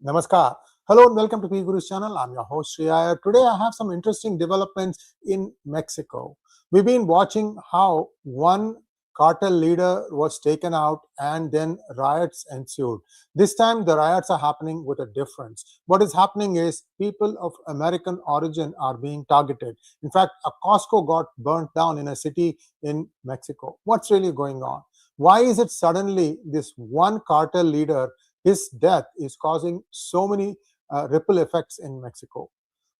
Namaskar. Hello and welcome to 𝗣𝗽𝗏𝗖𝗍 channel. I'm your host Sree Iyer. Today I have some interesting developments in Mexico. We've been watching how one cartel leader was taken out and then riots ensued. This time the riots are happening with a difference. What is happening is people of American origin are being targeted. In fact, a Costco got burnt down in a city in Mexico. What's really going on? Why is it suddenly this one cartel leader, his death is causing so many ripple effects in Mexico?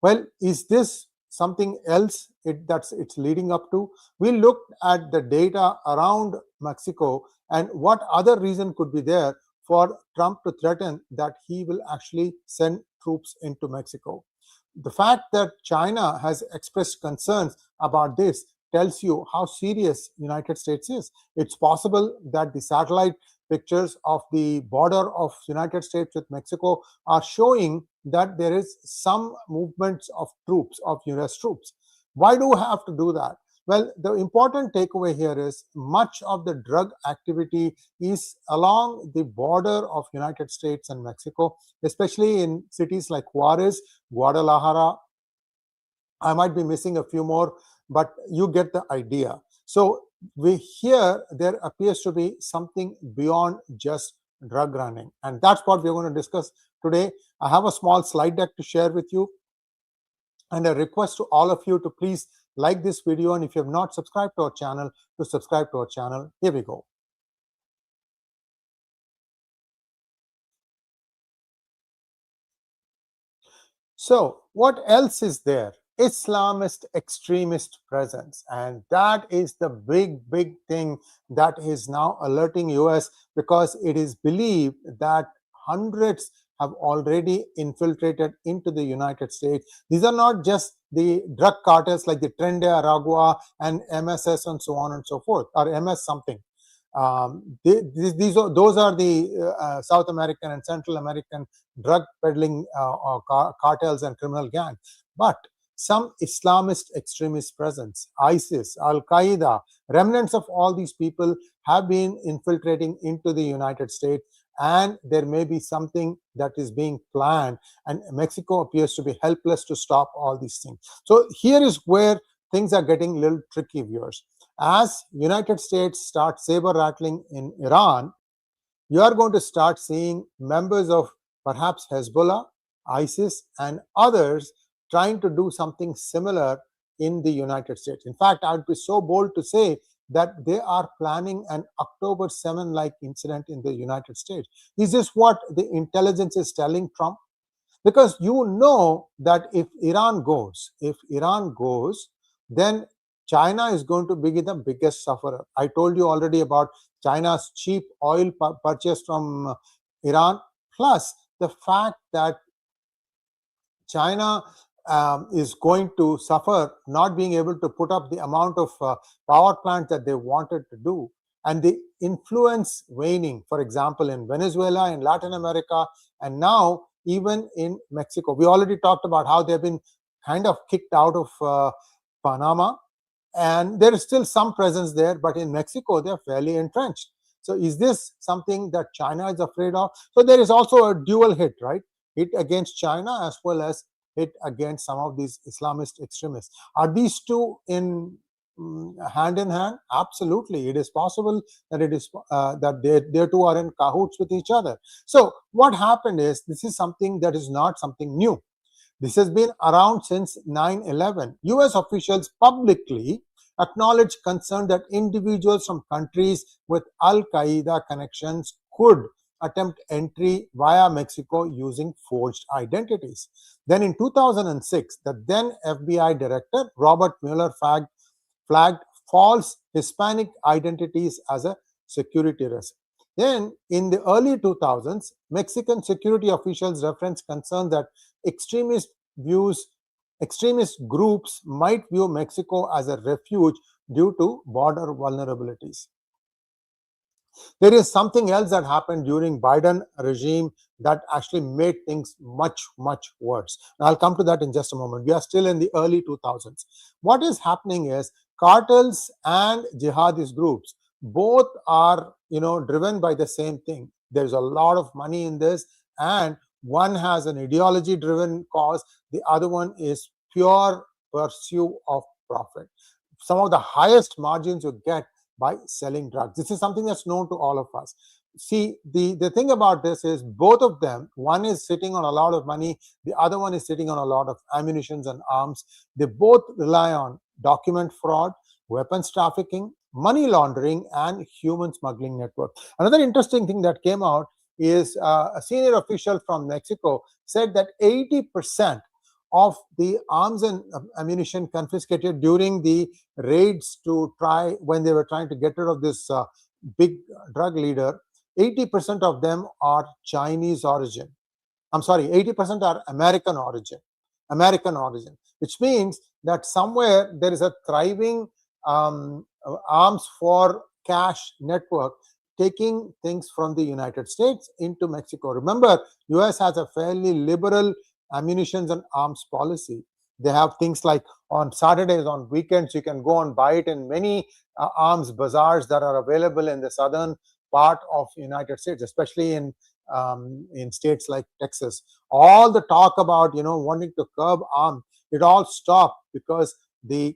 Well, is this something else it's leading up to? We looked at the data around Mexico and what other reason could be there for Trump to threaten that he will actually send troops into Mexico. The fact that China has expressed concerns about this tells you how serious United States is. It's possible that the satellite pictures of the border of United States with Mexico are showing that there is some movements of troops, of US troops. Why do we have to do that? Well, the important takeaway here is much of the drug activity is along the border of United States and Mexico, especially in cities like Juarez, Guadalajara. I might be missing a few more, but you get the idea. So there appears to be something beyond just drug running, and that's what we're going to discuss today. I have a small slide deck to share with you, and a request to all of you to please like this video, and if you have not subscribed to our channel, to subscribe to our channel. Here we go. So what else is there? Islamist extremist presence, and that is the big thing that is now alerting US, because it is believed that hundreds have already infiltrated into the United States. These are not just the drug cartels like the Tren de Aragua and MSS and so on and so forth, or MS something. Those are the South American and Central American drug peddling cartels and criminal gangs. But some Islamist extremist presence, ISIS, Al-Qaeda, remnants of all these people have been infiltrating into the United States, and there may be something that is being planned, and Mexico appears to be helpless to stop all these things. So here is where things are getting a little tricky, viewers. As United States starts saber rattling in Iran, you are going to start seeing members of perhaps Hezbollah, ISIS, and others trying to do something similar in the United States. In fact, I would be so bold to say that they are planning an October 7-like incident in the United States. Is this what the intelligence is telling Trump? Because you know that if Iran goes, then China is going to be the biggest sufferer. I told you already about China's cheap oil purchase from Iran, plus the fact that China is going to suffer not being able to put up the amount of power plants that they wanted to do, and the influence waning, for example, in Venezuela, in Latin America, and now even in Mexico. We already talked about how they've been kind of kicked out of Panama, and there is still some presence there, but in Mexico, they're fairly entrenched. So is this something that China is afraid of? So there is also a dual hit, right? Hit against China as well as hit against some of these Islamist extremists. Are these two in hand in hand? Absolutely. It is possible that that they two are in cahoots with each other. So what happened is, this is something that is not something new. This has been around since 9/11. US officials publicly acknowledged concern that individuals from countries with Al-Qaeda connections could attempt entry via Mexico using forged identities. Then in 2006, the then FBI director, Robert Mueller, flagged false Hispanic identities as a security risk. Then in the early 2000s, Mexican security officials referenced concern that extremist groups might view Mexico as a refuge due to border vulnerabilities. There is something else that happened during Biden regime that actually made things much worse. And I'll come to that in just a moment. We are still in the early 2000s. What is happening is cartels and jihadist groups both are driven by the same thing. There's a lot of money in this, and One has an ideology-driven cause. The other one is pure pursuit of profit. Some of the highest margins you get by selling drugs. This is something that's known to all of us. See, the thing about this is both of them, one is sitting on a lot of money, the other one is sitting on a lot of ammunitions and arms. They both rely on document fraud, weapons trafficking, money laundering, and human smuggling network. Another interesting thing that came out is a senior official from Mexico said that 80% of the arms and ammunition confiscated during the raids when they were trying to get rid of this big drug leader, 80% of them are Chinese origin. I'm sorry, 80% are American origin, which means that somewhere there is a thriving arms for cash network taking things from the United States into Mexico. Remember, US has a fairly liberal ammunitions and arms policy. They have things like on Saturdays, on weekends, you can go and buy it in many arms bazaars that are available in the southern part of United States, especially in states like Texas. All the talk about wanting to curb arms, it all stopped because the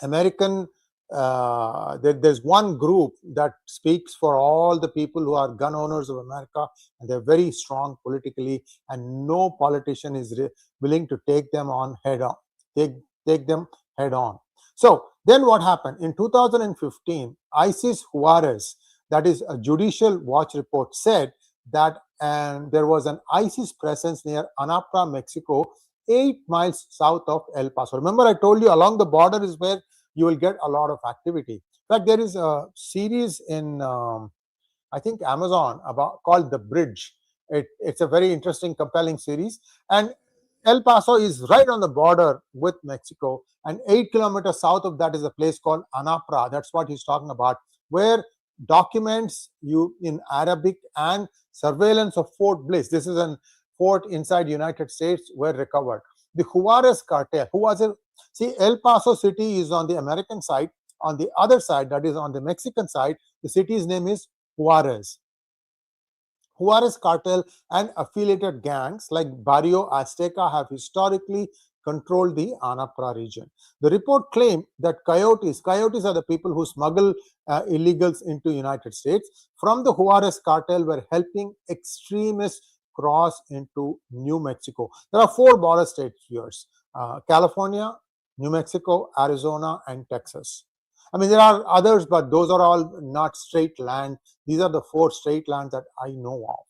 American there's one group that speaks for all the people who are gun owners of America, and they're very strong politically, and no politician is willing to take them on head on. Take them head on. So then what happened? In 2015, ISIS Juarez, that is a Judicial Watch report, said that there was an ISIS presence near Anapra, Mexico, 8 miles south of El Paso. Remember, I told you along the border is where you will get a lot of activity. In fact, there is a series in, I think, Amazon called The Bridge. It's a very interesting, compelling series. And El Paso is right on the border with Mexico. And 8 kilometers south of that is a place called Anapra. That's what he's talking about, where documents in Arabic and surveillance of Fort Bliss, this is a fort inside United States, were recovered. The Juarez cartel, see, El Paso city is on the American side. On the other side, that is on the Mexican side, the city's name is Juarez. Juarez cartel and affiliated gangs like Barrio Azteca have historically controlled the Anapra region. The report claimed that coyotes are the people who smuggle illegals into United States from the Juarez cartel, were helping extremists cross into New Mexico. There are 4 border states here: California, New Mexico, Arizona, and Texas. I mean, there are others, but those are all not straight land. These are the 4 straight lands that I know of.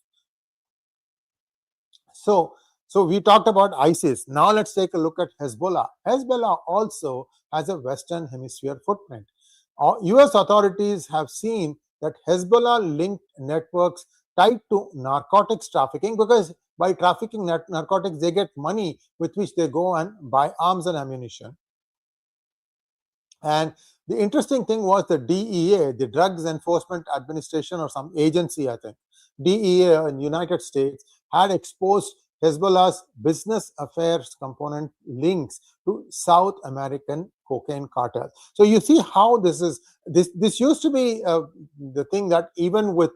So we talked about ISIS. Now let's take a look at Hezbollah. Hezbollah also has a Western Hemisphere footprint. US authorities have seen that Hezbollah-linked networks tied to narcotics trafficking, because by trafficking narcotics, they get money with which they go and buy arms and ammunition. And the interesting thing was the DEA, the Drugs Enforcement Administration, or some agency, I think, DEA in the United States, had exposed Hezbollah's business affairs component links to South American cocaine cartels. So you see how this used to be the thing that even with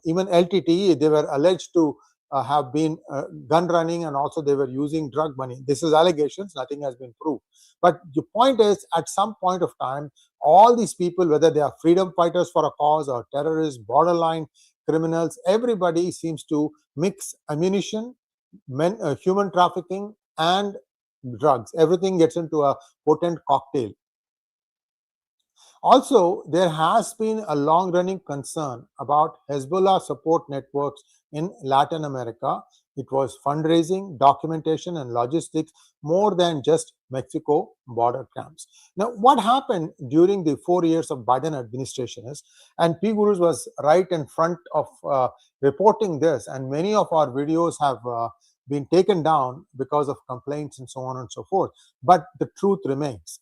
even LTTE, they were alleged to have been gun running, and also they were using drug money. This is allegations, nothing has been proved. But the point is, at some point of time, all these people, whether they are freedom fighters for a cause or terrorists, borderline criminals, everybody seems to mix ammunition, human trafficking, and drugs. Everything gets into a potent cocktail. Also, there has been a long-running concern about Hezbollah support networks in Latin America. It was fundraising, documentation, and logistics more than just Mexico border camps. Now, what happened during the 4 years of Biden administration is, and 𝗣𝗼𝗄 was right in front of reporting this, and many of our videos have been taken down because of complaints and so on and so forth. But the truth remains.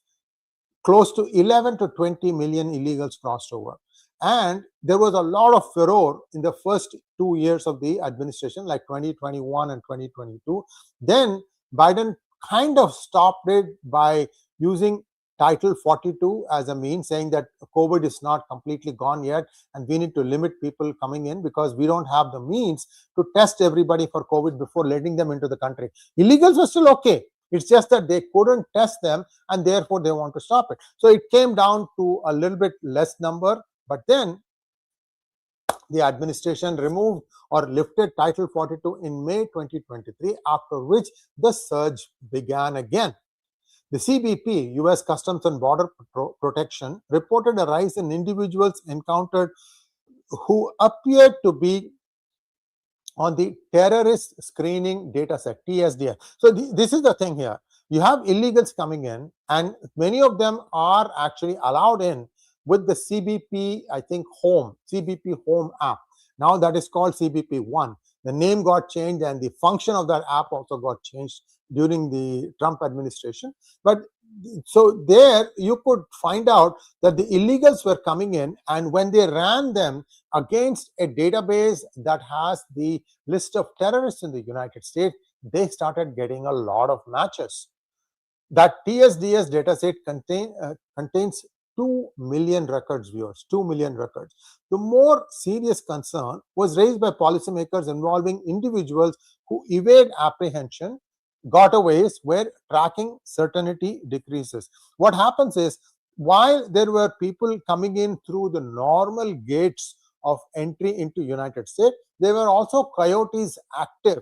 Close to 11 to 20 million illegals crossed over. And there was a lot of furor in the first 2 years of the administration, like 2021 and 2022. Then Biden kind of stopped it by using Title 42 as a means, saying that COVID is not completely gone yet and we need to limit people coming in because we don't have the means to test everybody for COVID before letting them into the country. Illegals were still okay. It's just that they couldn't test them and therefore they want to stop it. So it came down to a little bit less number, but then the administration removed or lifted Title 42 in May 2023, after which the surge began again. The CBP, U.S. Customs and Border Protection, reported a rise in individuals encountered who appeared to be on the terrorist screening dataset, TSDS. So this is the thing here. You have illegals coming in, and many of them are actually allowed in with the CBP, I think, CBP Home app. Now that is called CBP One. The name got changed and the function of that app also got changed during the Trump administration. But so there you could find out that the illegals were coming in, and when they ran them against a database that has the list of terrorists in the United States, they started getting a lot of matches. That TSDS dataset contains 2 million records, viewers, 2 million records. The more serious concern was raised by policymakers involving individuals who evade apprehension, gotaways, where tracking certainty decreases. What happens is, while there were people coming in through the normal gates of entry into United States, there were also coyotes active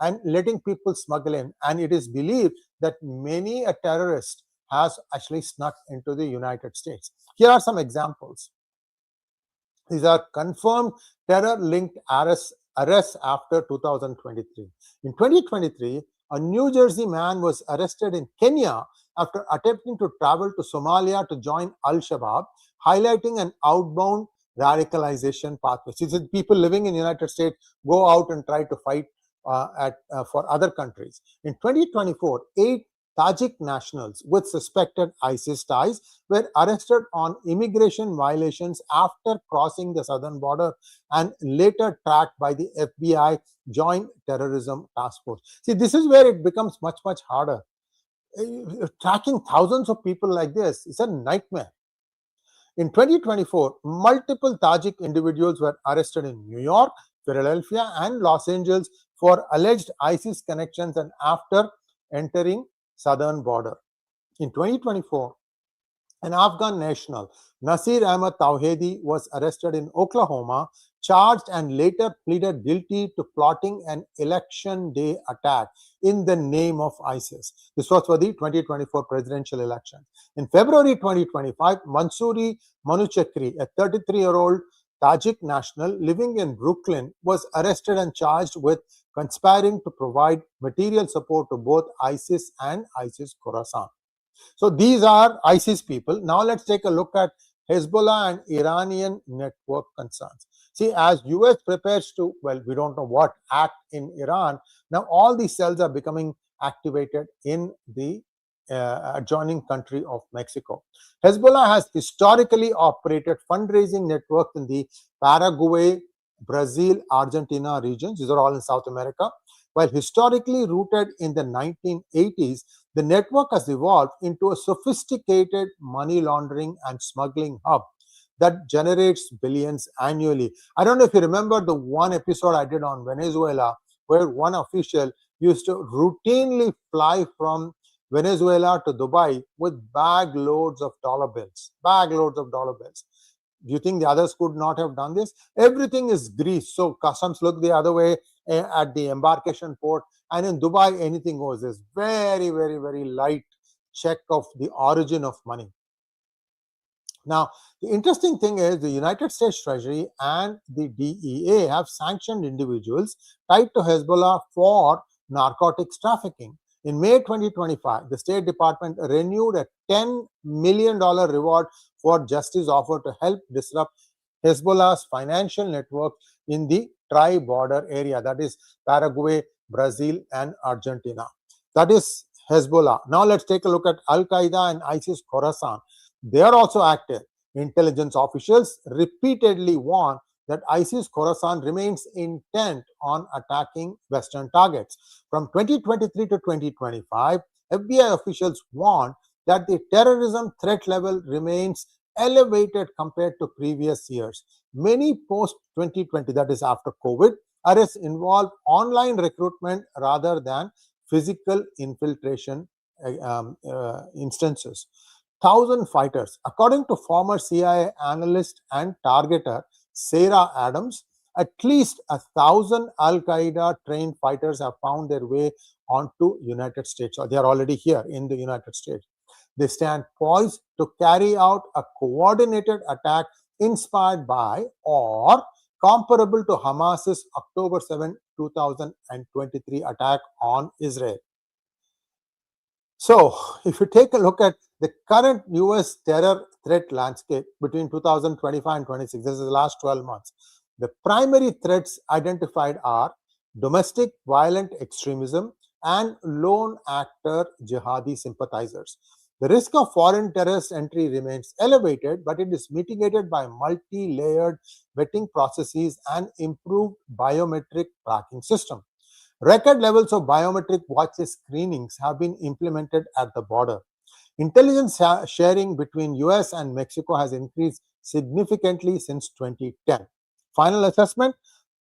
and letting people smuggle in. And it is believed that many a terrorist has actually snuck into the United States. Here are some examples. These are confirmed terror-linked arrests after 2023. In 2023, a New Jersey man was arrested in Kenya after attempting to travel to Somalia to join Al-Shabaab, highlighting an outbound radicalization pathway. So people living in the United States go out and try to fight for other countries. In 2024, 8 Tajik nationals with suspected ISIS ties were arrested on immigration violations after crossing the southern border and later tracked by the FBI Joint Terrorism Task Force. See, this is where it becomes much, much harder. Tracking thousands of people like this is a nightmare. In 2024, multiple Tajik individuals were arrested in New York, Philadelphia, and Los Angeles for alleged ISIS connections and after entering southern border. In 2024, an Afghan national, 𝗪𝗓 Ahmed Tawhidi, was arrested in Oklahoma, charged and later pleaded guilty to plotting an election day attack in the name of ISIS. This was for the 2024 presidential election. In February 2025, Mansouri Manuchakri, a 33-year-old Tajik national living in Brooklyn, was arrested and charged with conspiring to provide material support to both ISIS and ISIS Khorasan. So these are ISIS people. Now let's take a look at Hezbollah and Iranian network concerns. See, as US prepares to, well, we don't know what act in Iran, now all these cells are becoming activated in the adjoining country of Mexico. Hezbollah has historically operated fundraising networks in the Paraguay, Brazil, Argentina regions. These are all in South America. While historically rooted in the 1980s, the network has evolved into a sophisticated money laundering and smuggling hub that generates billions annually. I don't know if you remember the one episode I did on Venezuela, where one official used to routinely fly from Venezuela to Dubai with bag loads of dollar bills. Do you think the others could not have done this? Everything is greased. So customs look the other way at the embarkation port. And in Dubai, anything goes. There's very, very, very light check of the origin of money. Now, the interesting thing is the United States Treasury and the DEA have sanctioned individuals tied to Hezbollah for narcotics trafficking. In May 2025, the State Department renewed a $10 million reward for justice offer to help disrupt Hezbollah's financial network in the tri-border area, that is Paraguay, Brazil, and Argentina. That is Hezbollah. Now let's take a look at Al-Qaeda and ISIS Khorasan. They are also active. Intelligence officials repeatedly warn that ISIS Khorasan remains intent on attacking Western targets. From 2023 to 2025, FBI officials warned that the terrorism threat level remains elevated compared to previous years. Many post-2020, that is after COVID, arrests involve online recruitment rather than physical infiltration instances. 1,000 fighters. According to former CIA analyst and targeter Sarah Adams, at least 1,000 Al-Qaeda trained fighters have found their way onto United States, or they are already here in the United States. They stand poised to carry out a coordinated attack inspired by or comparable to Hamas's October 7, 2023 attack on Israel. So, if you take a look at the current US terror threat landscape between 2025 and 26, this is the last 12 months, the primary threats identified are domestic violent extremism and lone actor jihadi sympathizers. The risk of foreign terrorist entry remains elevated, but it is mitigated by multi-layered vetting processes and improved biometric tracking system. Record levels of biometric watchlist screenings have been implemented at the border. Intelligence sharing between US and Mexico has increased significantly since 2010. Final assessment?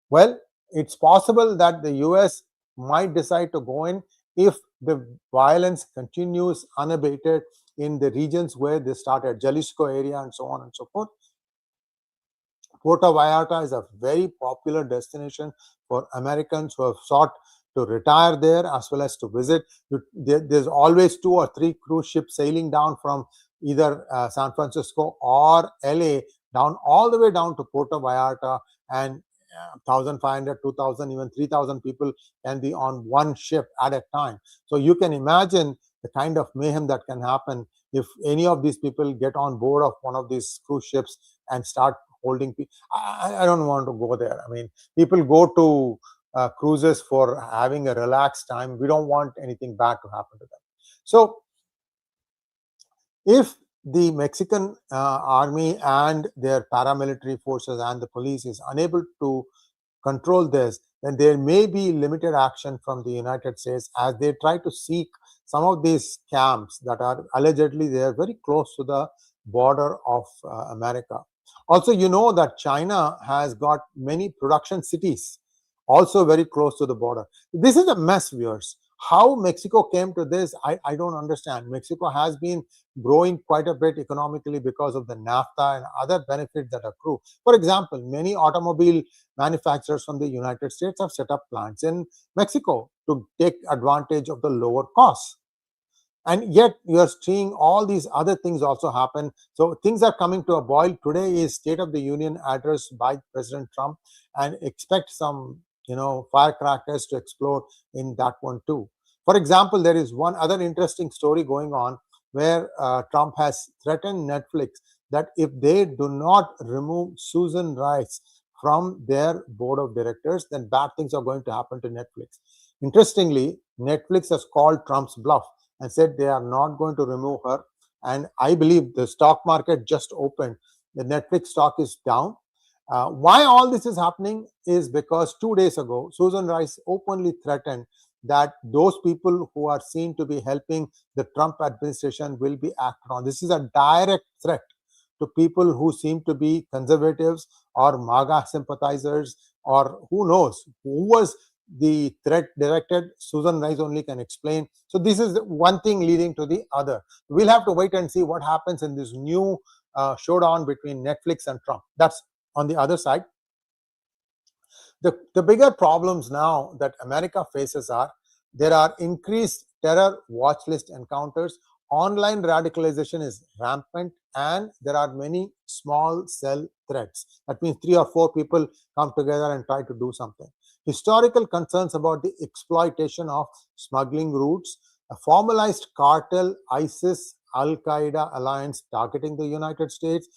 Well, it's possible that the US might decide to go in if the violence continues unabated in the regions where they started, Jalisco area and so on and so forth. Puerto Vallarta is a very popular destination for Americans who have sought to retire there as well as to visit. There's always 2 or 3 cruise ships sailing down from either San Francisco or LA down all the way down to Puerto Vallarta, and 1,500, 2,000, even 3,000 people can be on one ship at a time. So you can imagine the kind of mayhem that can happen if any of these people get on board of one of these cruise ships and start holding people. I don't want to go there. I mean, people go to cruises for having a relaxed time. We don't want anything bad to happen to them. So if the Mexican army and their paramilitary forces and the police is unable to control this, then there may be limited action from the United States as they try to seek some of these camps that are allegedly there very close to the border of America. Also, you know that China has got many production cities also very close to the border. This is a mess, viewers. How Mexico came to this, I don't understand. Mexico has been growing quite a bit economically because of the NAFTA and other benefits that accrue. For example, many automobile manufacturers from the United States have set up plants in Mexico to take advantage of the lower costs. And yet you are seeing all these other things also happen. So things are coming to a boil. Today is State of the Union address by President Trump, and expect some firecrackers to explode in that one too. For example, there is one other interesting story going on where Trump has threatened Netflix that if they do not remove Susan Rice from their board of directors, then bad things are going to happen to Netflix. Interestingly, Netflix has called Trump's bluff and said they are not going to remove her. And I believe the stock market just opened. The Netflix stock is down. Why all this is happening is because 2 days ago, Susan Rice openly threatened that those people who are seen to be helping the Trump administration will be acted on. This is a direct threat to people who seem to be conservatives or MAGA sympathizers, or who knows who was the threat directed. Susan Rice only can explain. So this is one thing leading to the other. We'll have to wait and see what happens in this new showdown between Netflix and Trump. That's on the other side. The bigger problems now that America faces are there are increased terror watch list encounters, online radicalization is rampant, and there are many small cell threats. That means 3 or 4 people come together and try to do something. Historical concerns about the exploitation of smuggling routes, a formalized cartel ISIS Al-Qaeda alliance targeting the United States,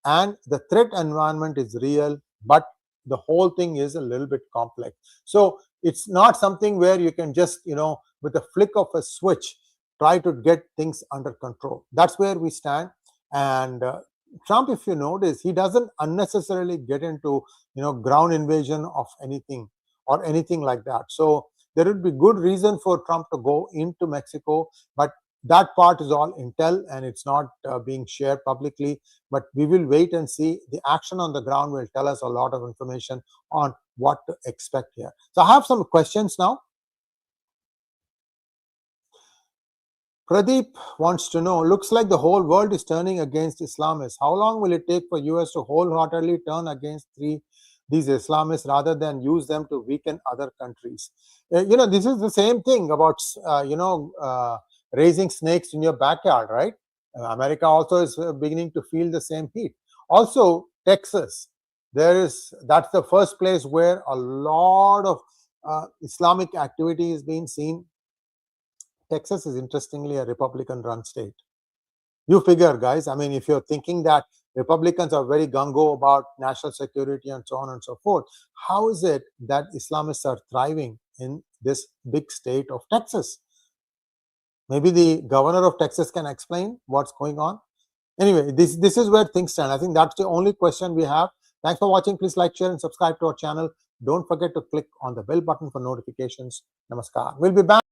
and the threat environment is real, but the whole thing is a little bit complex. So it's not something where you can just, with a flick of a switch, try to get things under control. That's where we stand. And Trump, if you notice, he doesn't unnecessarily get into, ground invasion of anything or anything like that. So there would be good reason for Trump to go into Mexico, but that part is all intel and it's not being shared publicly, but we will wait and see. The action on the ground will tell us a lot of information on what to expect here. So I have some questions now. Pradeep wants to know, looks like the whole world is turning against Islamists. How long will it take for US to wholeheartedly turn against these Islamists rather than use them to weaken other countries? This is the same thing about, raising snakes in your backyard, right? America also is beginning to feel the same heat. Also, Texas, that's the first place where a lot of Islamic activity is being seen. Texas is interestingly a Republican-run state. You figure, guys, I mean, if you're thinking that Republicans are very gung-ho about national security and so on and so forth, how is it that Islamists are thriving in this big state of Texas? Maybe the governor of Texas can explain what's going on. Anyway, this is where things stand. I think that's the only question we have. Thanks for watching. Please like, share, and subscribe to our channel. Don't forget to click on the bell button for notifications. Namaskar. We'll be back.